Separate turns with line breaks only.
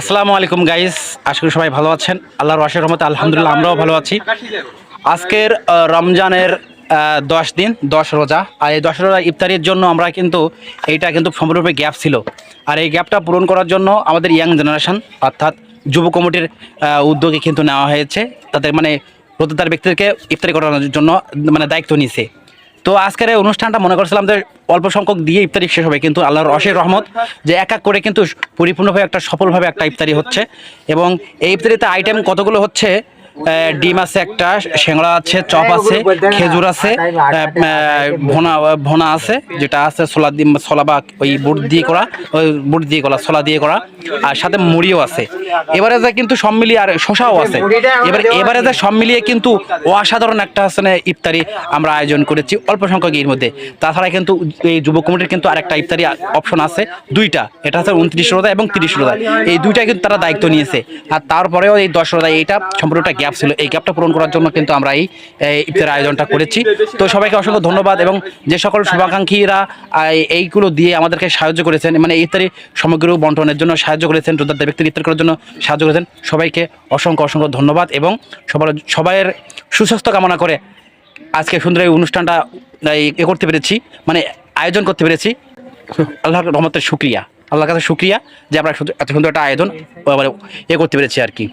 আসসালামু আলাইকুম গাইস, আশা করি সবাই ভালো আছেন। আল্লাহর অশেষ রহমতে আলহামদুলিল্লাহ আমরাও ভালো আছি। আজকের রমজানের 10 দিন 10 রোজা, আর এই 10 রোজা ইফতারির জন্য আমরা কিন্তু এইটা কিন্তু সম্পূর্ণরূপে গ্যাপ ছিল। আর এই গ্যাপটা পূরণ করার জন্য আমাদের ইয়াং জেনারেশন অর্থাৎ যুব কমিটির উদ্যোগে কিন্তু নেওয়া হয়েছে। তাদের মানে রোজাদার ব্যক্তিদেরকে ইফতারি করানোর জন্য মানে দায়িত্ব নিয়েছে। তো আজকের এই অনুষ্ঠানটা মনে করছিলাম যে অল্প সংখ্যক দিয়ে ইফতারি শেষ হবে, কিন্তু আল্লাহর অশেষ রহমত যে এক এক করে কিন্তু পরিপূর্ণভাবে একটা সফলভাবে একটা ইফতারি হচ্ছে। এবং এই ইফতারিতে আইটেম কতগুলো হচ্ছে, ডিম আছে, একটা শিঙড়া আছে, চপ আছে, খেজুর আছে, ভোনা ভোনা আছে, যেটা আছে ছোলা বা ওই বুট দিয়ে করা ছোলা দিয়ে করা, আর সাথে মুড়িও আছে। এবারে যে কিন্তু সব মিলিয়ে আর শশাও আছে। এবারে যে সব মিলিয়ে কিন্তু অসাধারণ একটা আসলে ইফতারি আমরা আয়োজন করেছি অল্প সংখ্যক এর মধ্যে। তাছাড়া কিন্তু এই যুব কমিটির কিন্তু আরেকটা ইফতারি অপশন আছে, দুইটা, এটা হচ্ছে 29 রোজা এবং 30 রোজা। এই দুইটা কিন্তু তারা দায়িত্ব নিয়েছে। আর তারপরেও এই 10 রোজা এইটা সম্পূর্ণটা গ্যাপ ছিল, এই গ্যাপটা পূরণ করার জন্য কিন্তু আমরা এই ইফতারের আয়োজনটা করেছি। তো সবাইকে অসংখ্য ধন্যবাদ, এবং যে সকল শুভাকাঙ্ক্ষীরা এইগুলো দিয়ে আমাদেরকে সাহায্য করেছেন, মানে ইফতারি সামগ্রী বন্টনের জন্য সাহায্য করেছেন, রোজাদার ব্যক্তির ইফতার করার জন্য সাহায্য করেছেন, সবাইকে অসংখ্য অসংখ্য ধন্যবাদ। এবং সবাইয়ের সুস্বাস্থ্য কামনা করে আজকে সুন্দর এই অনুষ্ঠানটা করতে পেরেছি, মানে আয়োজন করতে পেরেছি। আল্লাহর রহমতের শুকরিয়া, আল্লাহর কাছে শুকরিয়া যে আমরা এত সুন্দর একটা আয়োজন করতে পেরেছি আর কি।